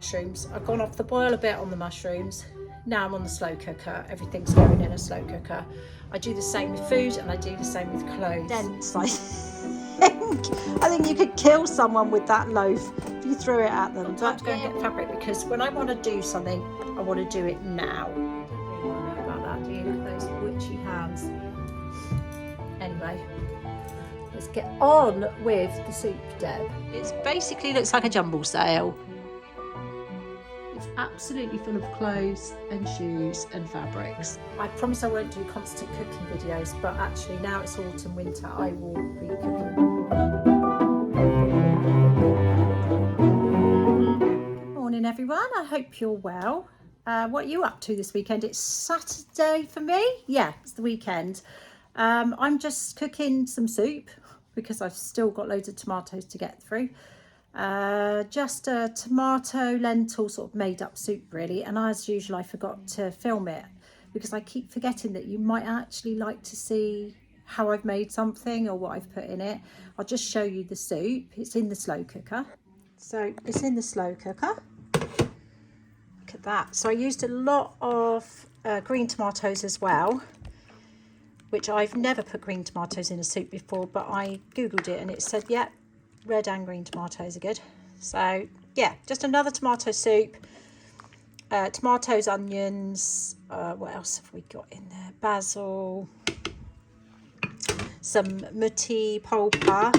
Mushrooms. I've gone off the boil a bit on the mushrooms. Now I'm on the slow cooker. Everything's going in a slow cooker. I do the same with food and I do the same with clothes. Dense, I think you could kill someone with that loaf if you threw it at them. Time to go and get fabric, because when I want to do something, I want to do it now. I don't really want to know about that, do you? Look at those witchy hands. Anyway, let's get on with the soup, Deb. It basically looks like a jumble sale. It's absolutely full of clothes and shoes and fabrics. I promise I won't do constant cooking videos, but actually now it's autumn, winter, I will be cooking. Good morning everyone, I hope you're well. What are you up to this weekend? It's Saturday for me. Yeah, it's the weekend. I'm just cooking some soup because I've still got loads of tomatoes to get through. Just a tomato lentil sort of made up soup really, and as usual I forgot to film it because I keep forgetting that you might actually like to see how I've made something or what I've put in it. I'll just show you the soup. It's in the slow cooker. So it's in the slow cooker. Look at that. So I used a lot of green tomatoes as well, which I've never put green tomatoes in a soup before, but I googled it and it said yeah, red and green tomatoes are good. So yeah, just another tomato soup. Tomatoes, onions, what else have we got in there? Basil, some mutti pulpa.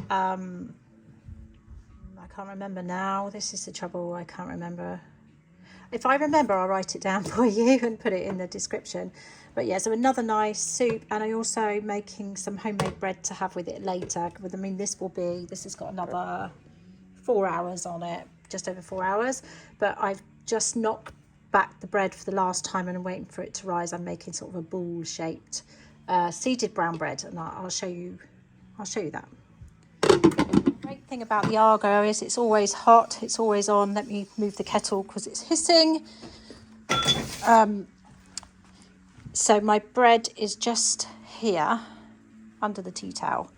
I can't remember now. This is the trouble, I can't remember. If I remember, I'll write it down for you and put it in the description. But yeah, so another nice soup, and I also making some homemade bread to have with it later. I mean, this has got another 4 hours on it, just over 4 hours. But I've just knocked back the bread for the last time and I'm waiting for it to rise. I'm making sort of a ball-shaped seeded brown bread, and I'll show you that. Great thing about the Argo is it's always hot, it's always on. Let me move the kettle because it's hissing. So my bread is just here under the tea towel,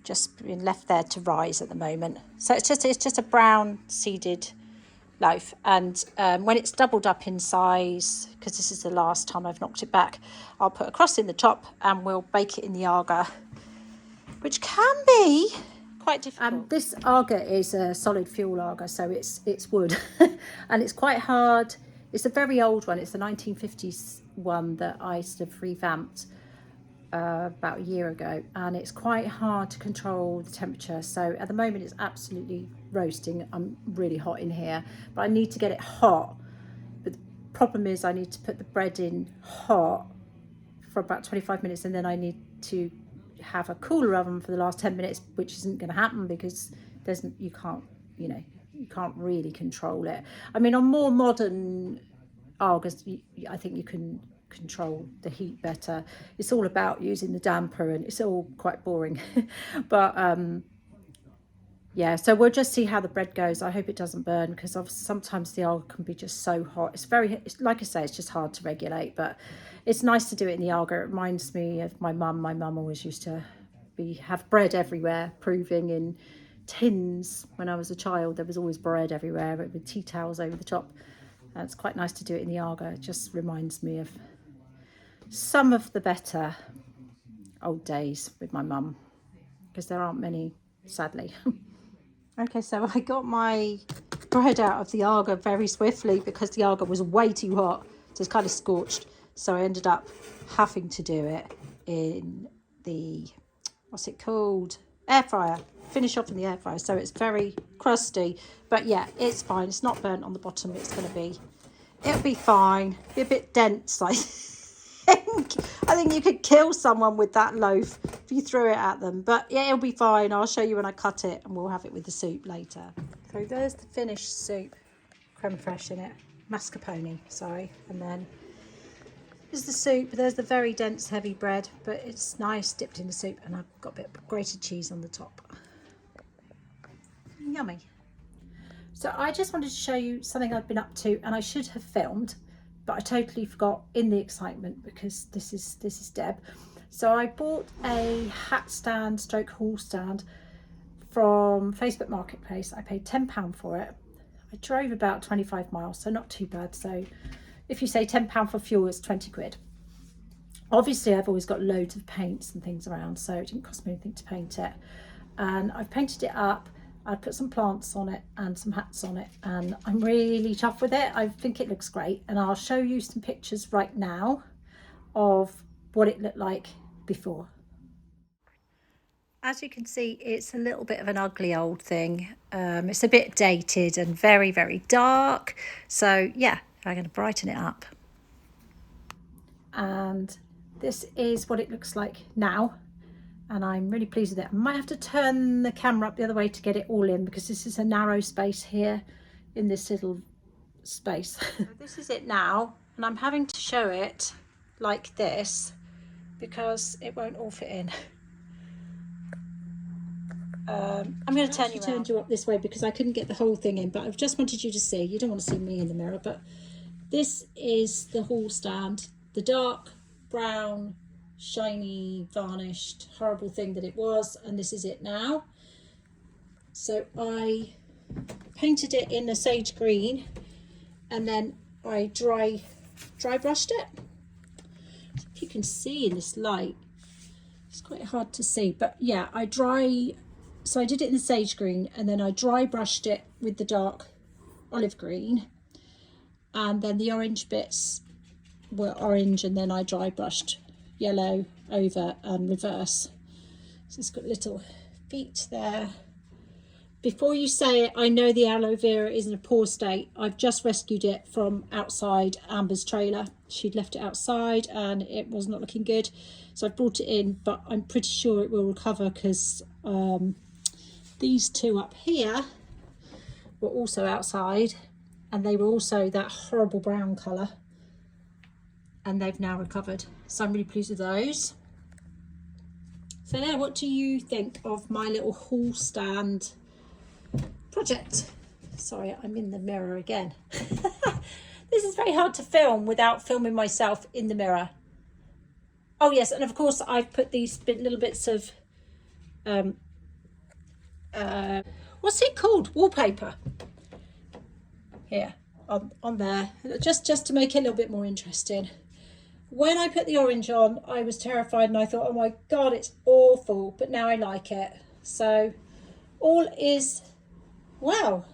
just been left there to rise at the moment. So it's just a brown seeded loaf, and when it's doubled up in size, because this is the last time I've knocked it back, I'll put a cross in the top and we'll bake it in the Argo, which can be quite difficult. This Argo is a solid fuel Argo, so it's wood and it's quite hard. It's a very old one. It's the 1950s one that I sort of revamped about a year ago, and it's quite hard to control the temperature. So at the moment it's absolutely roasting. I'm really hot in here, but I need to get it hot. But the problem is I need to put the bread in hot for about 25 minutes, and then I need to have a cooler oven for the last 10 minutes, which isn't going to happen because you can't really control it. I mean, on more modern Argos, I think you can control the heat better. It's all about using the damper, and it's all quite boring. But yeah, so we'll just see how the bread goes. I hope it doesn't burn, because sometimes the Argo can be just so hot. It's like I say, it's just hard to regulate, but it's nice to do it in the Argo. It reminds me of my mum. My mum always used to have bread everywhere, proving in tins. When I was a child, there was always bread everywhere with tea towels over the top. And it's quite nice to do it in the Argo. It just reminds me of some of the better old days with my mum, because there aren't many, sadly. Okay, so I got my bread out of the Argo very swiftly because the Argo was way too hot, so it's kind of scorched. So I ended up having to do it in the, what's it called, air fryer. Finish off in the air fryer, so it's very crusty, but yeah, it's fine. It's not burnt on the bottom. It'll be fine. Be a bit dense, I think you could kill someone with that loaf if you threw it at them, but yeah, it'll be fine. I'll show you when I cut it, and we'll have it with the soup later. So there's the finished soup, creme fraiche in it, mascarpone, sorry, and then there's the soup. There's the very dense, heavy bread, but it's nice dipped in the soup, and I've got a bit of grated cheese on the top. Yummy. So I just wanted to show you something I've been up to, and I should have filmed, but I totally forgot in the excitement because this is Deb. So I bought a hat stand stroke hall stand from Facebook Marketplace. I paid £10 for it. I drove about 25 miles, so not too bad. So if you say £10 for fuel, it's 20 quid. Obviously, I've always got loads of paints and things around, so it didn't cost me anything to paint it. And I've painted it up. I put some plants on it and some hats on it, and I'm really chuffed with it. I think it looks great, and I'll show you some pictures right now of what it looked like before. As you can see, it's a little bit of an ugly old thing. It's a bit dated and very, very dark. So yeah, I'm going to brighten it up. And this is what it looks like now. And I'm really pleased with it. I might have to turn the camera up the other way to get it all in, because this is a narrow space here in this little space. So this is it now, and I'm having to show it like this because it won't all fit in. I'm going to turn you up this way because I couldn't get the whole thing in, but I've just wanted you to see. You don't want to see me in the mirror, but this is the hall stand, the dark brown, shiny, varnished, horrible thing that it was, and this is it now. So I painted it in a sage green, and then I dry brushed it. If you can see in this light, it's quite hard to see, but yeah, so I did it in the sage green, and then I dry brushed it with the dark olive green, and then the orange bits were orange, and then I dry brushed yellow over and reverse. So it's got little feet there. Before you say it, I know the aloe vera is in a poor state. I've just rescued it from outside Amber's trailer. She'd left it outside and it was not looking good, so I brought it in, but I'm pretty sure it will recover, because these two up here were also outside, and they were also that horrible brown colour, and they've now recovered, so I'm really pleased with those. So there, what do you think of my little hall stand project? Sorry, I'm in the mirror again. This is very hard to film without filming myself in the mirror. Oh yes, and of course I've put these little bits of what's it called, wallpaper here on there, just to make it a little bit more interesting. When I put the orange on, I was terrified and I thought, oh my god, it's awful, but now I like it. So all is well.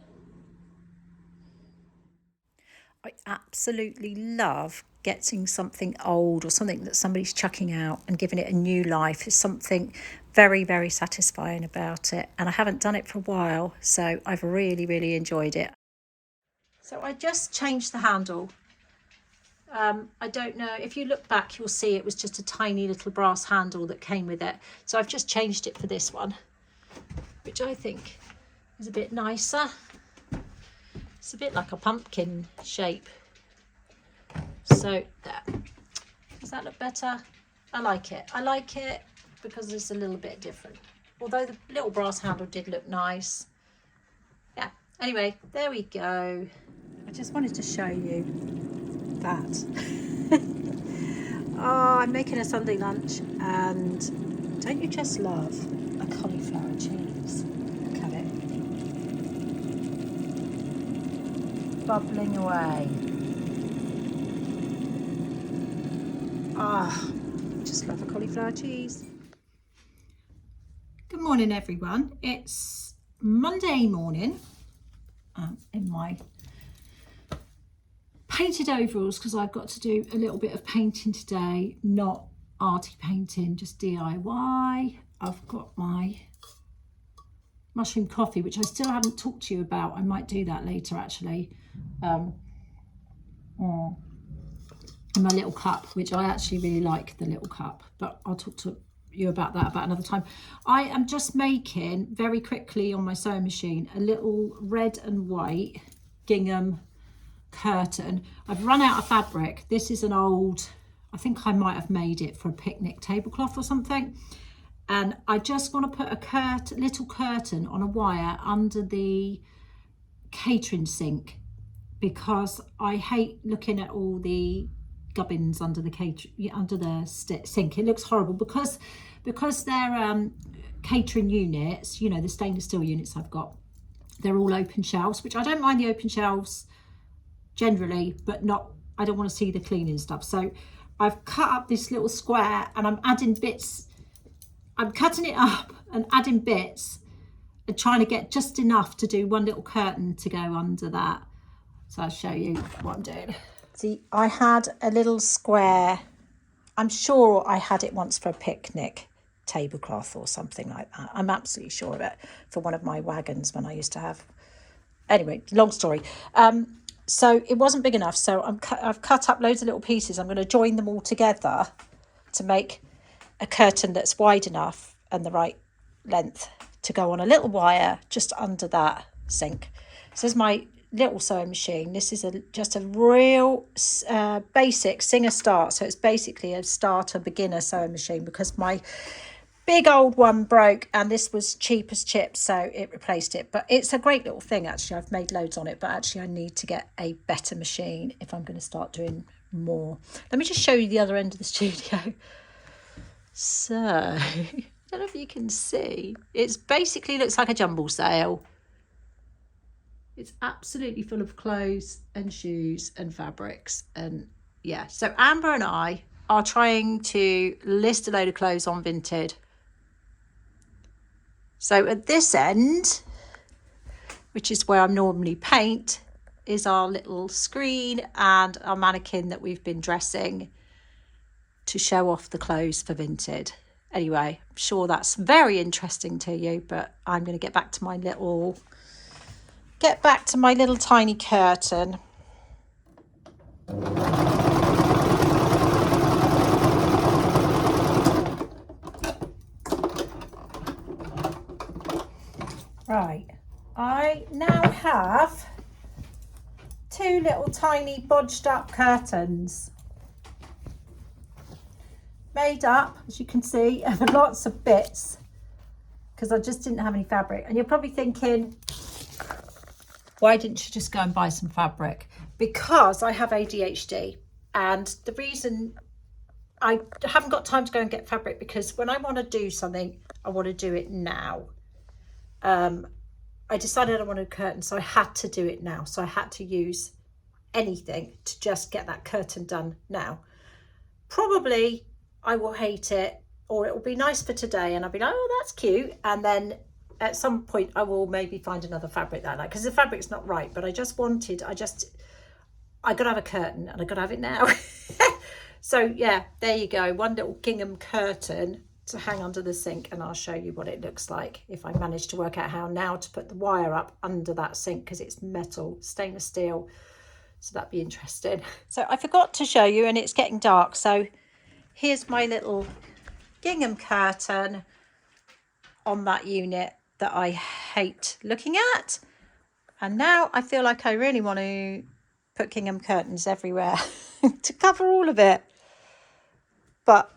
I absolutely love getting something old or something that somebody's chucking out and giving it a new life. Is something very, very satisfying about it, and I haven't done it for a while, so I've really, really enjoyed it. So I just changed the handle. I don't know, if you look back you'll see it was just a tiny little brass handle that came with it, so I've just changed it for this one, which I think is a bit nicer. It's a bit like a pumpkin shape. So there. Does that look better? I like it. I like it because it's a little bit different, although the little brass handle did look nice. Yeah, anyway, there we go. I just wanted to show you that. Oh, I'm making a Sunday lunch, and don't you just love a cauliflower cheese? Look at it, bubbling away. Ah, just love a cauliflower cheese. Good morning everyone, it's Monday morning. In my painted overalls, because I've got to do a little bit of painting today, not arty painting, just DIY. I've got my mushroom coffee, which I still haven't talked to you about. I might do that later actually. In my little cup, which I actually really like, the little cup, but I'll talk to you about that another time. I am just making very quickly on my sewing machine a little red and white gingham curtain. I've run out of fabric. This is an old, I think I might have made it for a picnic tablecloth or something, and I just want to put a little curtain on a wire under the catering sink, because I hate looking at all the gubbins under the sink. It looks horrible because they're catering units, you know, the stainless steel units I've got. They're all open shelves, which I don't mind the open shelves generally, but not, I don't want to see the cleaning stuff. So I've cut up this little square and I'm adding bits. I'm cutting it up and adding bits and trying to get just enough to do one little curtain to go under that. So I'll show you what I'm doing. See, I had a little square. I'm sure I had it once for a picnic tablecloth or something like that. I'm absolutely sure of it, for one of my wagons when I used to have. Anyway, long story. So it wasn't big enough. So I've cut up loads of little pieces. I'm going to join them all together to make a curtain that's wide enough and the right length to go on a little wire just under that sink. This is my little sewing machine. This is just a real basic Singer Start. So it's basically a starter beginner sewing machine, because my big old one broke and this was cheap as chips, so it replaced it. But it's a great little thing, actually. I've made loads on it, but actually I need to get a better machine if I'm going to start doing more. Let me just show you the other end of the studio. So I don't know if you can see, it's basically looks like a jumble sale. It's absolutely full of clothes and shoes and fabrics, and yeah. So Amber and I are trying to list a load of clothes on Vinted. So at this end, which is where I normally paint, is our little screen and our mannequin that we've been dressing to show off the clothes for Vinted. Anyway, I'm sure that's very interesting to you, but I'm going to get back to my little tiny curtain. Right, I now have two little tiny bodged up curtains made up, as you can see, of lots of bits, because I just didn't have any fabric. And you're probably thinking, why didn't you just go and buy some fabric? Because I have ADHD, and the reason I haven't got time to go and get fabric, because when I want to do something, I want to do it now. I decided I wanted a curtain, so I had to do it now. So I had to use anything to just get that curtain done now. Probably I will hate it, or it will be nice for today and I'll be like, oh, that's cute. And then at some point I will maybe find another fabric that I like, because the fabric's not right. But I gotta have a curtain and I gotta have it now. So yeah, there you go. One little gingham curtain to hang under the sink, and I'll show you what it looks like if I manage to work out how now to put the wire up under that sink, because it's metal, stainless steel. So that'd be interesting. So I forgot to show you, and it's getting dark. So here's my little gingham curtain on that unit that I hate looking at. And now I feel like I really want to put gingham curtains everywhere to cover all of it. But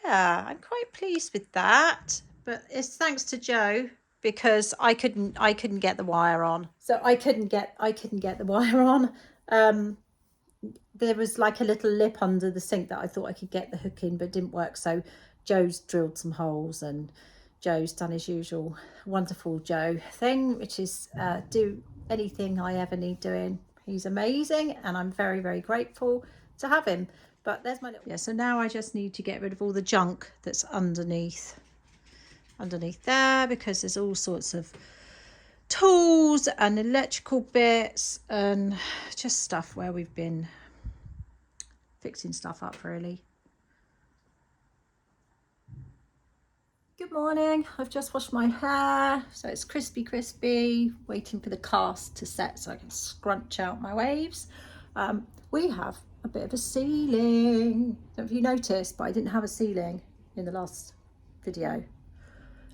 yeah, I'm quite pleased with that. But it's thanks to Joe, because I couldn't get the wire on. So I couldn't get the wire on. There was like a little lip under the sink that I thought I could get the hook in, but it didn't work. So Joe's drilled some holes, and Joe's done his usual wonderful Joe thing, which is do anything I ever need doing. He's amazing, and I'm very, very grateful to have him. But there's my little... Yeah, so now I just need to get rid of all the junk that's underneath there, because there's all sorts of tools and electrical bits and just stuff where we've been fixing stuff up, really. Good morning. I've just washed my hair, so it's crispy, waiting for the cast to set so I can scrunch out my waves. We have a bit of a ceiling. I don't know if you noticed, but I didn't have a ceiling in the last video.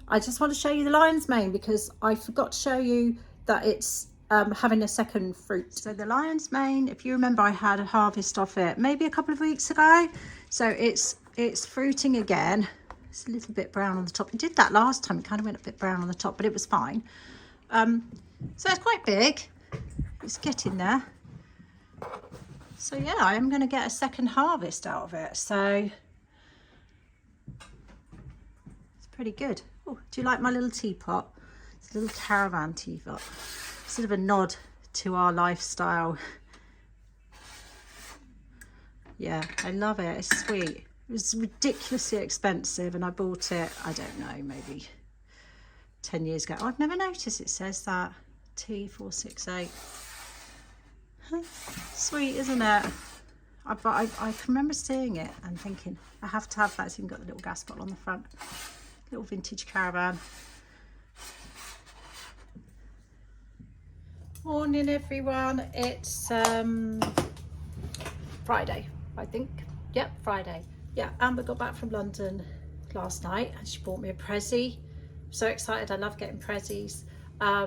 I just want to show you the lion's mane, because I forgot to show you that it's having a second fruit. So the lion's mane, if you remember, I had a harvest off it maybe a couple of weeks ago. So it's fruiting again. It's a little bit brown on the top. It did that last time. It kind of went a bit brown on the top, but it was fine. So it's quite big. It's getting there. So yeah, I am going to get a second harvest out of it. So it's pretty good. Oh, do you like my little teapot? little caravan teapot. Sort of a nod to our lifestyle. Yeah, I love it. It's sweet. It was ridiculously expensive and I bought it, I don't know, maybe 10 years ago. I've never noticed it says that. T468. Sweet, isn't it? I can remember seeing it and thinking, I have to have that. It's even got the little gas bottle on the front. Little vintage caravan. Morning everyone. It's Friday, I think. Yep, Friday. Yeah, Amber got back from London last night and she bought me a Prezi. So excited. I love getting Prezis. I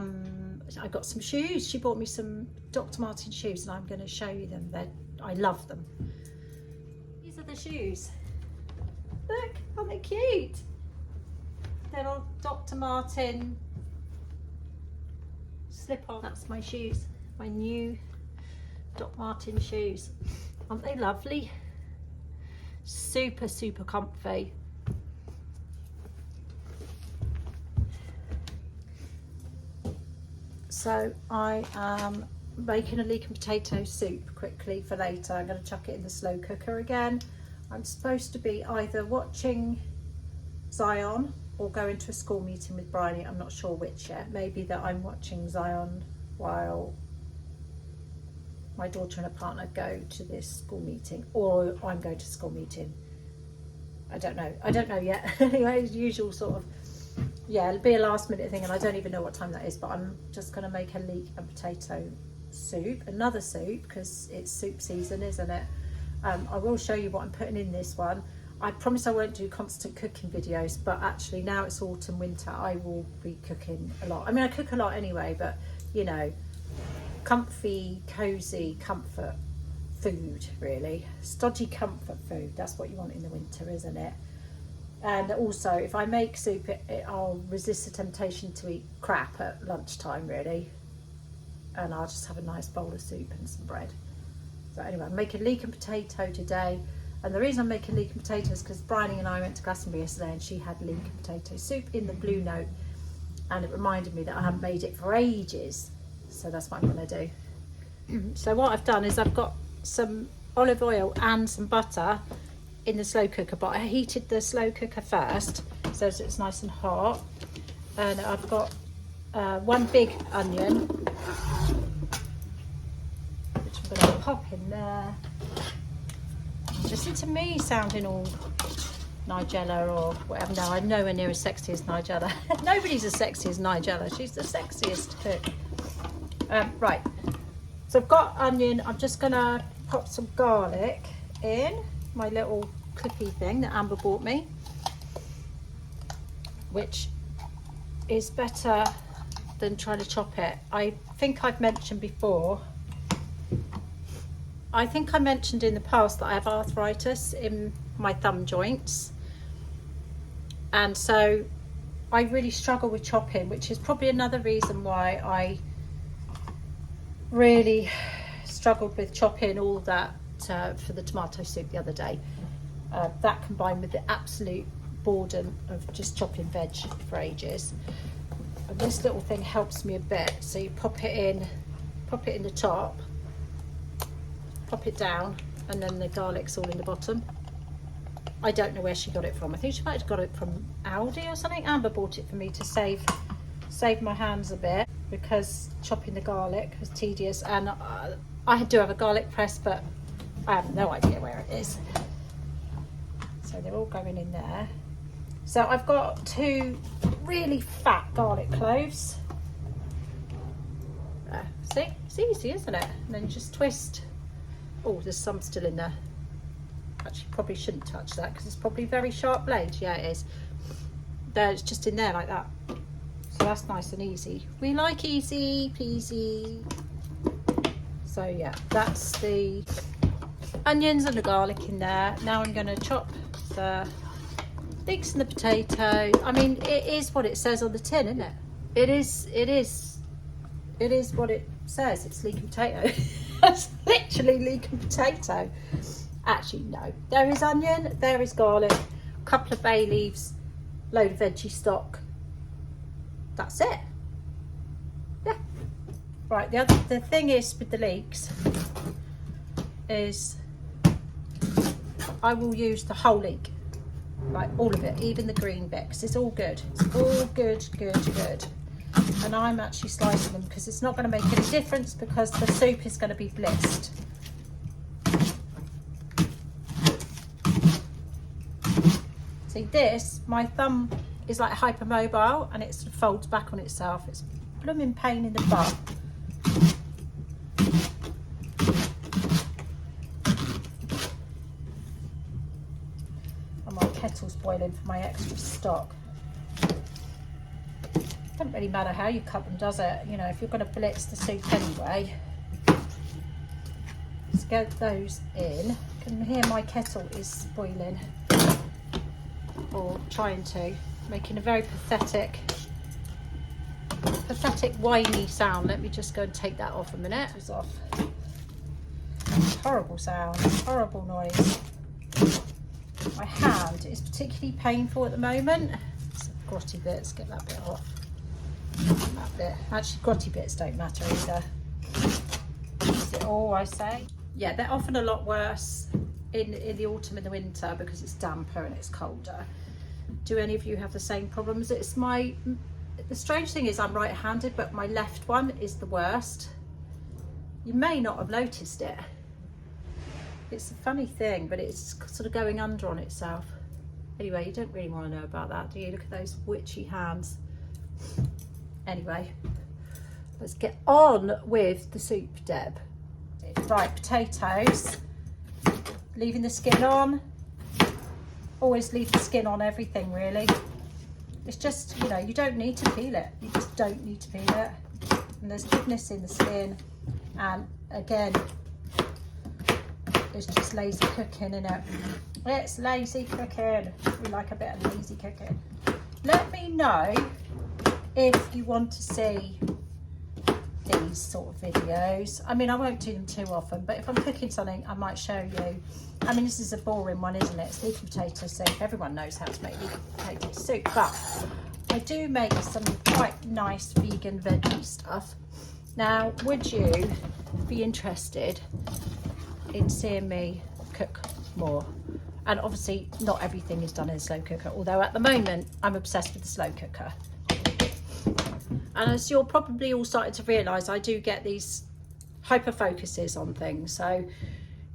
got some shoes. She bought me some Dr. Martens shoes and I'm going to show you them. I love them. These are the shoes. Look, aren't they cute? They're all Dr. Martens slip on. That's my shoes, my new Dr. Martens shoes. Aren't they lovely? Super, super comfy. So I am making a leek and potato soup quickly for later. I'm going to chuck it in the slow cooker again. I'm supposed to be either watching Zion or going to a school meeting with Bryony. I'm not sure which yet. Maybe that I'm watching Zion while my daughter and her partner go to this school meeting, or I'm going to school meeting. I don't know yet. Anyway, usual sort of, yeah, it'll be a last minute thing and I don't even know what time that is, but I'm just going to make a leek and potato soup, another soup, because it's soup season, isn't it? I will show you what I'm putting in this one. I promise I won't do constant cooking videos, but actually now it's autumn, winter, I will be cooking a lot. I mean, I cook a lot anyway, but you know, comfy, cozy, comfort food, really. Stodgy comfort food, that's what you want in the winter, isn't it? And also, if I make soup, I'll resist the temptation to eat crap at lunchtime, really. And I'll just have a nice bowl of soup and some bread. So anyway, I'm making leek and potato today. And the reason I'm making leek and potato is because Bryony and I went to Glastonbury yesterday and she had leek and potato soup in the Blue Note. And it reminded me that I haven't made it for ages. So that's what I'm going to do. So what I've done is I've got some olive oil and some butter in the slow cooker, but I heated the slow cooker first so that it's nice and hot. And I've got one big onion, which I'm going to pop in there. Listen to me sounding all Nigella or whatever. No, I'm nowhere near as sexy as Nigella. Nobody's as sexy as Nigella. She's the sexiest cook. Right, so I've got onion. I'm just going to pop some garlic in my little clippy thing that Amber bought me, which is better than trying to chop it. I think I've mentioned before, I think I mentioned in the past that I have arthritis in my thumb joints, and so I really struggle with chopping, which is probably another reason why I really struggled with chopping all that for the tomato soup the other day. That combined with the absolute boredom of just chopping veg for ages. And this little thing helps me a bit. So you pop it in the top, pop it down, and then the garlic's all in the bottom. I don't know where she got it from. I think she might have got it from Aldi or something. Amber bought it for me to save my hands a bit, because chopping the garlic was tedious, and I do have a garlic press, but I have no idea where it is. So they're all going in there. So I've got 2 really fat garlic cloves. See, it's easy, isn't it? And then you just twist. Oh, there's some still in there. Actually, probably shouldn't touch that because it's probably very sharp blades. Yeah, it is. There, it's just in there like that. So that's nice and easy. We like easy peasy. So yeah, that's the onions and the garlic in there. Now I'm going to chop the leeks and the potato. I mean, it is what it says on the tin, isn't it? It is what it says. It's leek and potato. It's literally leek and potato. Actually, no. There is onion, there is garlic, a couple of bay leaves, load of veggie stock. That's it. Right, the thing is with the leeks is I will use the whole leek, like all of it, even the green bit, because it's all good. It's all good, good. And I'm actually slicing them because it's not going to make any difference because the soup is going to be blitzed. See this, my thumb is like hypermobile and it sort of folds back on itself. It's a blooming pain in the butt. And my kettle's boiling for my extra stock. Doesn't really matter how you cut them, does it? You know, if you're going to blitz the soup anyway. Let's get those in. You can hear my kettle is boiling, or trying to, making a very pathetic whiny sound. Let me just go and take that off a minute. It's off. Horrible sound, horrible noise. My hand is particularly painful at the moment. It's a grotty bit, let's get that bit off. That bit. Actually, grotty bits don't matter either. Is it all I say? Yeah, they're often a lot worse in the autumn and the winter because it's damper and it's colder. Do any of you have the same problems? The strange thing is I'm right-handed, but my left one is the worst. You may not have noticed it. It's a funny thing, but it's sort of going under on itself. Anyway, you don't really want to know about that, do you? Look at those witchy hands. Anyway, let's get on with the soup, Deb. Right, potatoes. Leaving the skin on. Always leave the skin on everything, really. It's just, you know, you don't need to peel it. You just don't need to peel it. And there's goodness in the skin. And again, it's just lazy cooking, innit? It's lazy cooking. We like a bit of lazy cooking. Let me know if you want to see these sort of videos. I mean, I won't do them too often, but if I'm cooking something, I might show you. I mean, this is a boring one, isn't it? It's leek and potato soup. Everyone knows how to make leek and potato soup, but I do make some quite nice vegan veggie stuff. Now, would you be interested in seeing me cook more? And obviously, not everything is done in a slow cooker, although at the moment, I'm obsessed with the slow cooker. And as you're probably all starting to realise, I do get these hyper focuses on things. So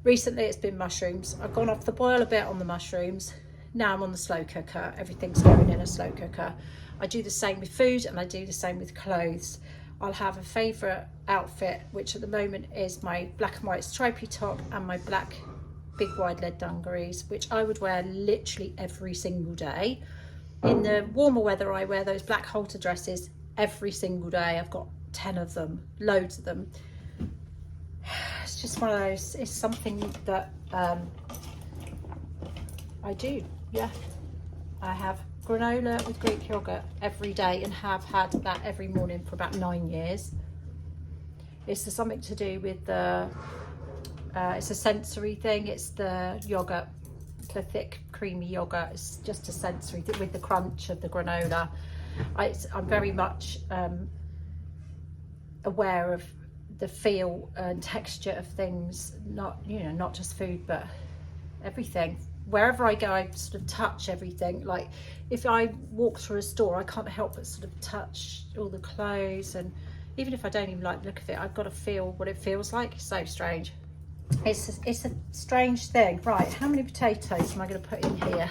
recently it's been mushrooms. I've gone off the boil a bit on the mushrooms. Now I'm on the slow cooker. Everything's going in a slow cooker. I do the same with food and I do the same with clothes. I'll have a favourite outfit, which at the moment is my black and white stripy top and my black big wide leg dungarees, which I would wear literally every single day. In the warmer weather, I wear those black halter dresses every single day. I've got 10 of them, loads of them. It's just one of those, it's something that I do, yeah. I have granola with Greek yogurt every day and have had that every morning for about 9 years. It's something to do with the, it's a sensory thing. It's the yogurt, the thick creamy yogurt. It's just a sensory thing with the crunch of the granola. I'm very much aware of the feel and texture of things, not, you know, not just food, but everything. Wherever I go, I sort of touch everything. Like if I walk through a store, I can't help but sort of touch all the clothes, and even if I don't even like the look of it, I've got to feel what it feels like. It's so strange. It's a strange thing. Right, how many potatoes am I going to put in here?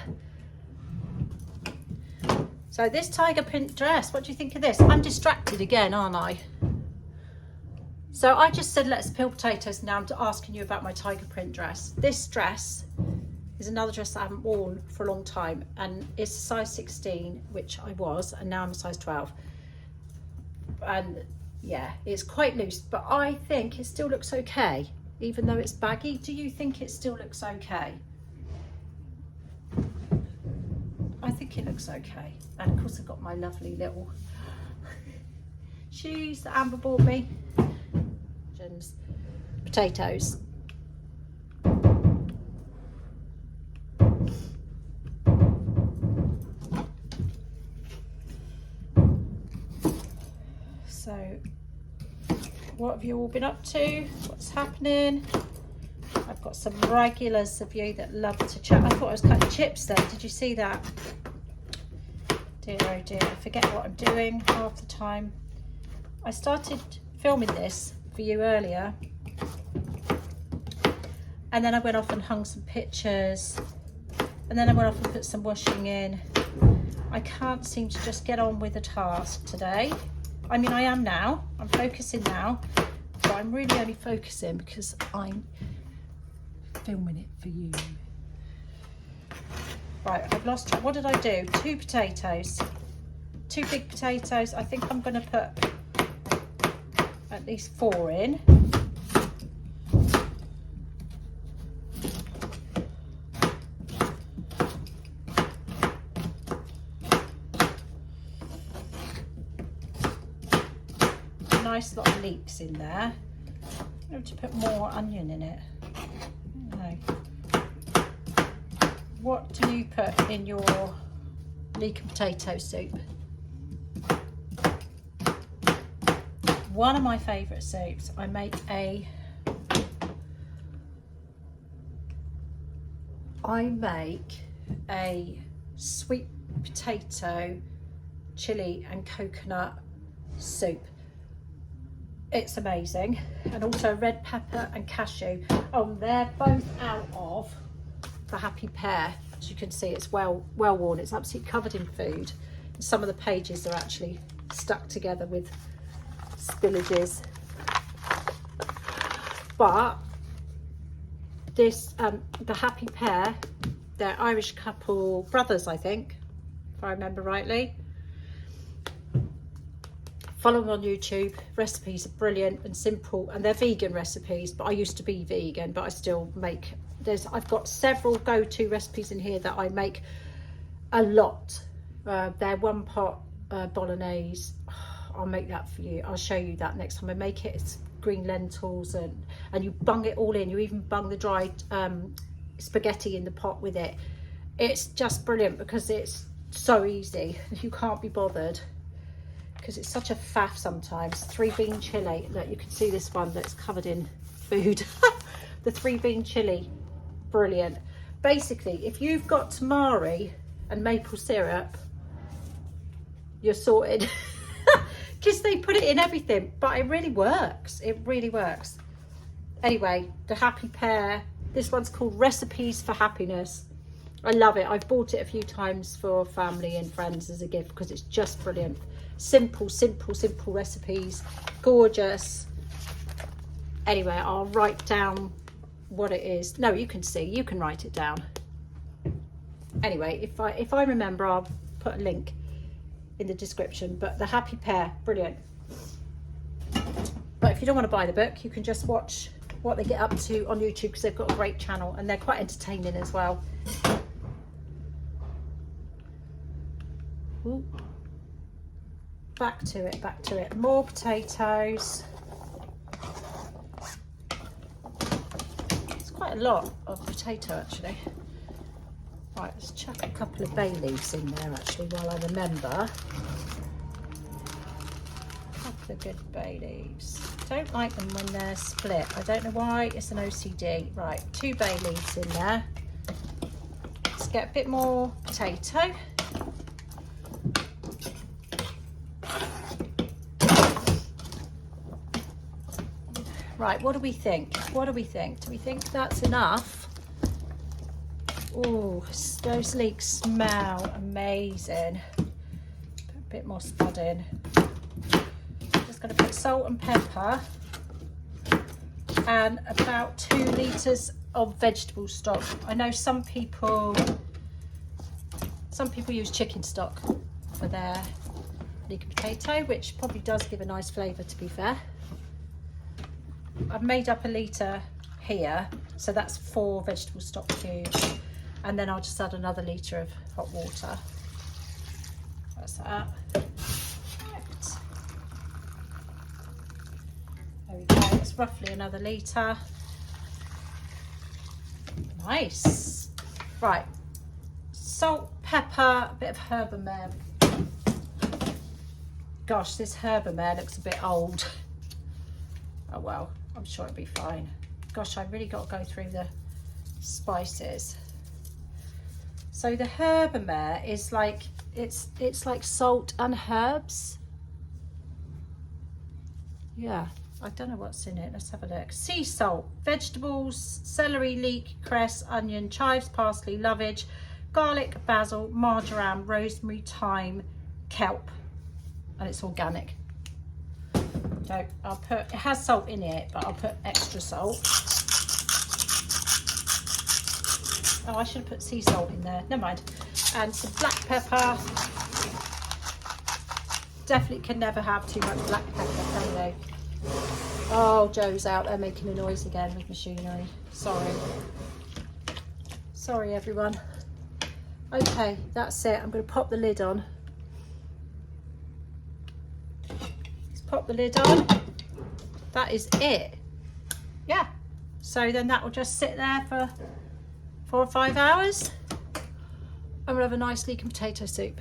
So this tiger print dress, what do you think of this? I'm distracted again, aren't I? So I just said, let's peel potatoes. Now I'm asking you about my tiger print dress. This dress is another dress that I haven't worn for a long time. And it's a size 16, which I was, and now I'm a size 12. And yeah, it's quite loose, but I think it still looks okay. Even though it's baggy, do you think it still looks okay? I think it looks okay. And of course I've got my lovely little shoes that Amber bought me. Potatoes. So have you all been up to? What's happening? I've got some regulars of you that love to chat. I thought I was cutting chips then. Did you see that? Dear oh dear, I forget what I'm doing half the time. I started filming this for you earlier, and then I went off and hung some pictures, and then I went off and put some washing in. I can't seem to just get on with a task today. I mean, I am now. I'm focusing now, but I'm really only focusing because I'm filming it for you. Right, I've lost track. What did I do? 2 potatoes. 2 big potatoes. I think I'm going to put at least 4 in. Nice lot of leeks in there. I have to put more onion in it. No. What do you put in your leek and potato soup? One of my favourite soups. I make a sweet potato, chilli and coconut soup. It's amazing. And also red pepper and cashew. Oh, they're both out of the Happy Pear. As you can see, it's well worn. It's absolutely covered in food. Some of the pages are actually stuck together with spillages. But this, the Happy Pear, they're Irish couple, brothers, I think, if I remember rightly. Follow them on YouTube. Recipes are brilliant and simple, and they're vegan recipes, but I used to be vegan, but I still make, I've got several go-to recipes in here that I make a lot. They're 1 pot bolognese. I'll make that for you. I'll show you that next time I make it. It's green lentils, and you bung it all in. You even bung the dried spaghetti in the pot with it. It's just brilliant because it's so easy. You can't be bothered, because it's such a faff sometimes. 3 bean chili. Look, you can see this one that's covered in food. The 3 bean chili, brilliant. Basically, if you've got tamari and maple syrup, you're sorted. Because they put it in everything, but it really works. It really works. Anyway, the Happy Pear. This one's called Recipes for Happiness. I love it. I've bought it a few times for family and friends as a gift because it's just brilliant. Simple recipes, gorgeous. Anyway, I'll write down what it is. No, you can see, you can write it down. Anyway, if I remember, I'll put a link in the description. But the Happy Pear, brilliant. But if you don't want to buy the book, you can just watch what they get up to on YouTube, because they've got a great channel and they're quite entertaining as well. Ooh. Back to it. More potatoes. It's quite a lot of potato actually. Right, let's chuck a couple of bay leaves in there actually while I remember. A couple of good bay leaves. Don't like them when they're split. I don't know why, it's an OCD. Right, 2 bay leaves in there. Let's get a bit more potato. Right, what do we think? What do we think? Do we think that's enough? Oh, those leeks smell amazing. Put a bit more spud in. Just going to put salt and pepper and about 2 litres of vegetable stock. I know some people use chicken stock for their leek and potato, which probably does give a nice flavour, to be fair. I've made up 1 litre here, so that's 4 vegetable stock cubes, and then I'll just add another litre of hot water. That's that. Right. There we go, it's roughly another litre. Nice. Right, salt, pepper, a bit of herbamare. Gosh, this herbamare looks a bit old. Oh well, I'm sure it'll be fine. Gosh, I really got to go through the spices. So the herbamare is like, it's like salt and herbs. Yeah, I don't know what's in it. Let's have a look. Sea salt, vegetables, celery, leek, cress, onion, chives, parsley, lovage, garlic, basil, marjoram, rosemary, thyme, kelp, and it's organic. So I'll put, it has salt in it, but I'll put extra salt. Oh, I should have put sea salt in there. Never mind. And some black pepper. Definitely can never have too much black pepper, can they? Oh, Joe's out there making a noise again with machinery. Sorry. Sorry, everyone. Okay, that's it. I'm going to pop the lid on. Let's pop the lid on. That is it. Yeah. So then that will just sit there for 4 or 5 hours. And we'll have a nice leek and potato soup.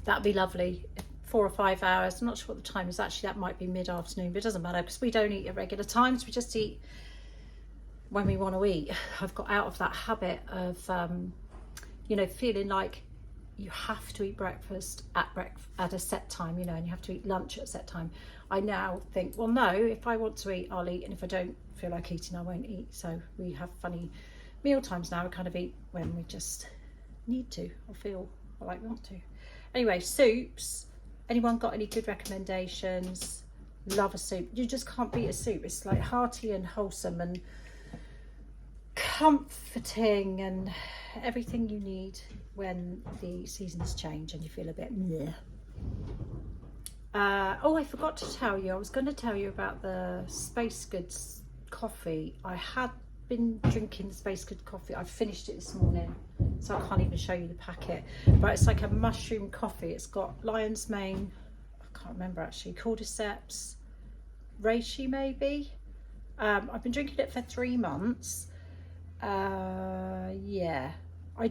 That'd be lovely. 4 or 5 hours. I'm not sure what the time is. Actually, that might be mid-afternoon, but it doesn't matter because we don't eat at regular times. We just eat when we want to eat. I've got out of that habit of, you know, feeling like you have to eat breakfast at a set time, you know, and you have to eat lunch at a set time. I now think, well, no, if I want to eat, I'll eat. And if I don't feel like eating, I won't eat. So we have funny meal times now. We kind of eat when we just need to or feel like we want to. Anyway, soups. Anyone got any good recommendations? Love a soup. You just can't beat a soup. It's like hearty and wholesome and comforting and everything you need when the seasons change and you feel a bit meh. Oh, I forgot to tell you. I was going to tell you about the Spacegoods coffee. I had been drinking the Spacegoods coffee. I finished it this morning, so I can't even show you the packet. But it's like a mushroom coffee. It's got lion's mane, I can't remember actually, cordyceps, reishi maybe. I've been drinking it for 3 months. Yeah, I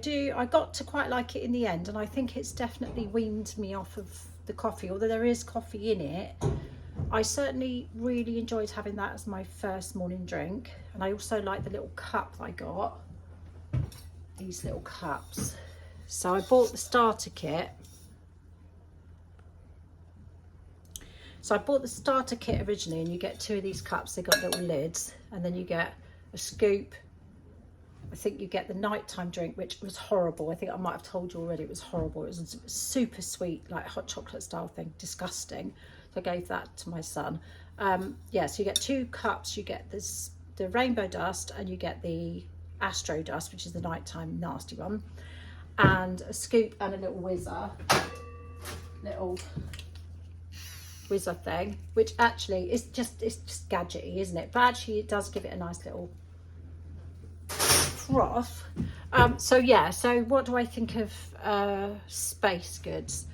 got to quite like it in the end, and I think it's definitely weaned me off of the coffee, although there is coffee in it. I certainly really enjoyed having that as my first morning drink, and I also like the little cup I got, these little cups. So I bought the starter kit. So I bought the starter kit originally, and you get 2 of these cups. They got little lids, and then you get a scoop. I think you get the nighttime drink, which was horrible. I think I might have told you already, it was horrible. It was a super sweet, like hot chocolate style thing, disgusting. So I gave that to my son. Yeah, so you get 2 cups. You get this, the rainbow dust, and you get the astro dust, which is the nighttime nasty one, and a scoop and a little whizzer thing, which actually is just, it's just gadgety, isn't it? But actually it does give it a nice little froth. So yeah, so what do I think of Spacegoods?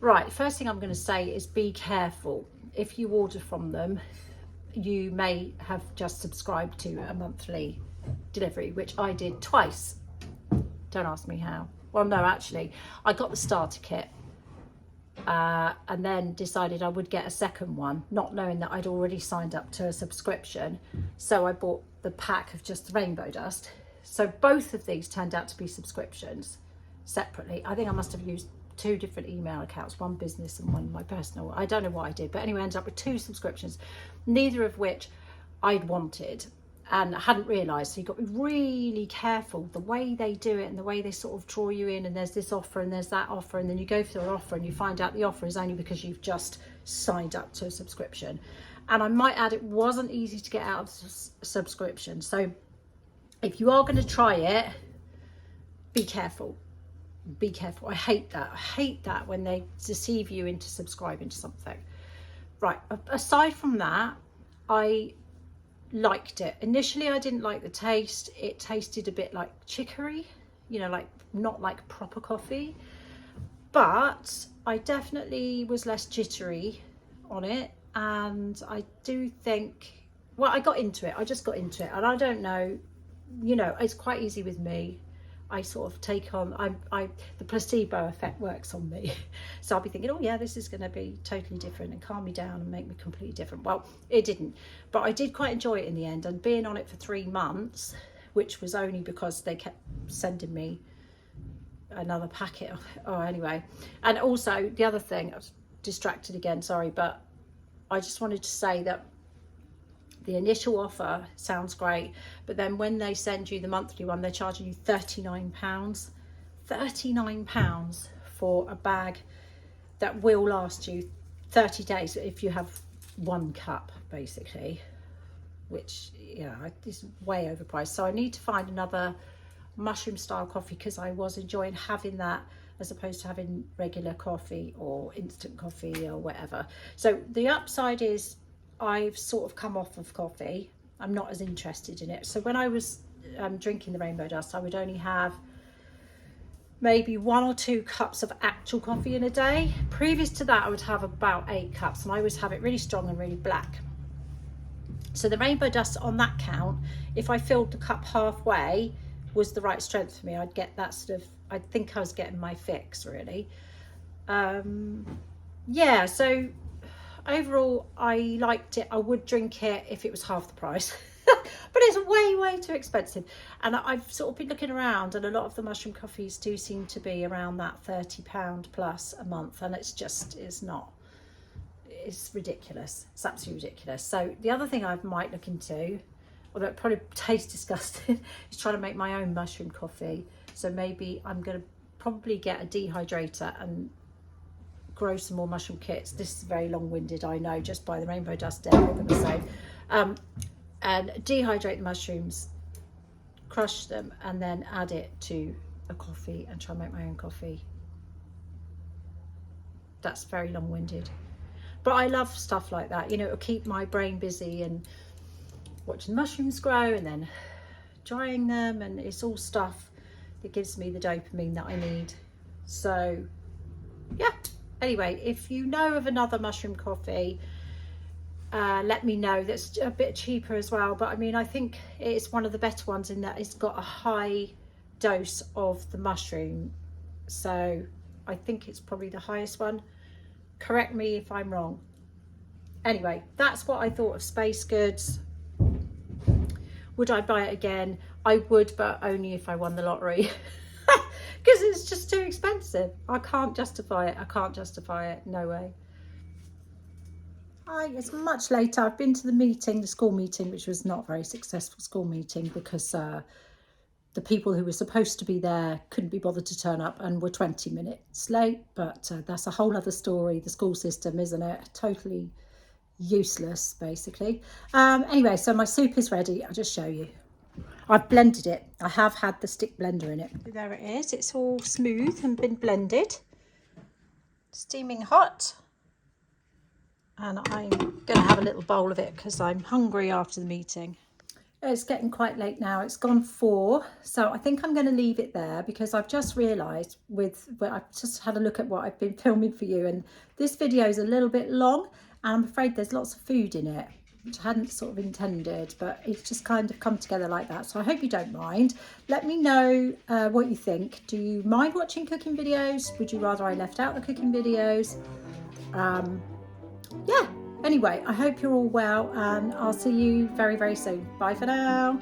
Right, first thing I'm going to say is be careful. If you order from them, you may have just subscribed to a monthly delivery, which I did twice. Don't ask me how. Well, no, actually, I got the starter kit and then decided I would get a second one, not knowing that I'd already signed up to a subscription. So I bought the pack of just the rainbow dust. So both of these turned out to be subscriptions separately. I think I must have used 2 different email accounts, one business and one my personal. I don't know what I did, but anyway, I ended up with 2 subscriptions, neither of which I'd wanted and hadn't realised. So you've got to be really careful the way they do it and the way they sort of draw you in, and there's this offer and there's that offer, and then you go for the offer and you find out the offer is only because you've just signed up to a subscription. And I might add, it wasn't easy to get out of subscription. So if you are going to try it, be careful. Be careful. I hate that. I hate that when they deceive you into subscribing to something. Right, aside from that, I liked it. Initially, I didn't like the taste. It tasted a bit like chicory, you know, like not like proper coffee. But I definitely was less jittery on it. And I do think, well, I got into it. I just got into it. And I don't know, you know, it's quite easy with me. I sort of take on, the placebo effect works on me. So I'll be thinking, oh yeah, this is going to be totally different and calm me down and make me completely different. Well, it didn't, but I did quite enjoy it in the end. And being on it for 3 months, which was only because they kept sending me another packet of it. Oh, anyway. And also the other thing, I was distracted again, sorry, but I just wanted to say that the initial offer sounds great, but then when they send you the monthly one, they're charging you £39. £39 for a bag that will last you 30 days if you have 1 cup, basically, which, yeah, is way overpriced. So I need to find another mushroom style coffee, because I was enjoying having that as opposed to having regular coffee or instant coffee or whatever. So the upside is I've sort of come off of coffee. I'm not as interested in it. So when I was drinking the rainbow dust, I would only have maybe 1 or 2 cups of actual coffee in a day. Previous to that, I would have about 8 cups, and I always have it really strong and really black. So the rainbow dust, on that count, if I filled the cup halfway, was the right strength for me. I'd get that sort of, I think I was getting my fix, really. Yeah, so overall I liked it. I would drink it if it was half the price. But it's way too expensive. And I've sort of been looking around, and a lot of the mushroom coffees do seem to be around that £30 plus a month, and it's ridiculous. It's absolutely ridiculous. So the other thing I might look into, although it probably tastes disgusting, is trying to make my own mushroom coffee. So maybe I'm going to probably get a dehydrator and grow some more mushroom kits. This is very long-winded, I know, just by the rainbow dust there, I'm going to say. And dehydrate the mushrooms, crush them, and then add it to a coffee and try and make my own coffee. That's very long-winded. But I love stuff like that. You know, it'll keep my brain busy, and watching mushrooms grow and then drying them, and it's all stuff that gives me the dopamine that I need. So yeah, anyway, if you know of another mushroom coffee, let me know. That's a bit cheaper as well, but I mean, I think it's one of the better ones in that it's got a high dose of the mushroom, so I think it's probably the highest one. Correct me if I'm wrong. Anyway, that's what I thought of Spacegoods. Would I buy it again? I would, but only if I won the lottery. Because it's just too expensive. I can't justify it. No way. Hi, it's much later. I've been to the school meeting, which was not a very successful school meeting, because the people who were supposed to be there couldn't be bothered to turn up and were 20 minutes late. But that's a whole other story. The school system, isn't it? Totally useless, basically. Anyway, so my soup is ready. I'll just show you. I've blended it. I have had the stick blender in it. There it is. It's all smooth and been blended. Steaming hot. And I'm going to have a little bowl of it because I'm hungry after the meeting. It's getting quite late now. It's gone 4. So I think I'm going to leave it there, because I've just realised I've just had a look at what I've been filming for you, and this video is a little bit long, and I'm afraid there's lots of food in it, which I hadn't sort of intended, but it's just kind of come together like that. So I hope you don't mind. Let me know what you think. Do you mind watching cooking videos? Would you rather I left out the cooking videos? Yeah, anyway, I hope you're all well, and I'll see you very soon. Bye for now.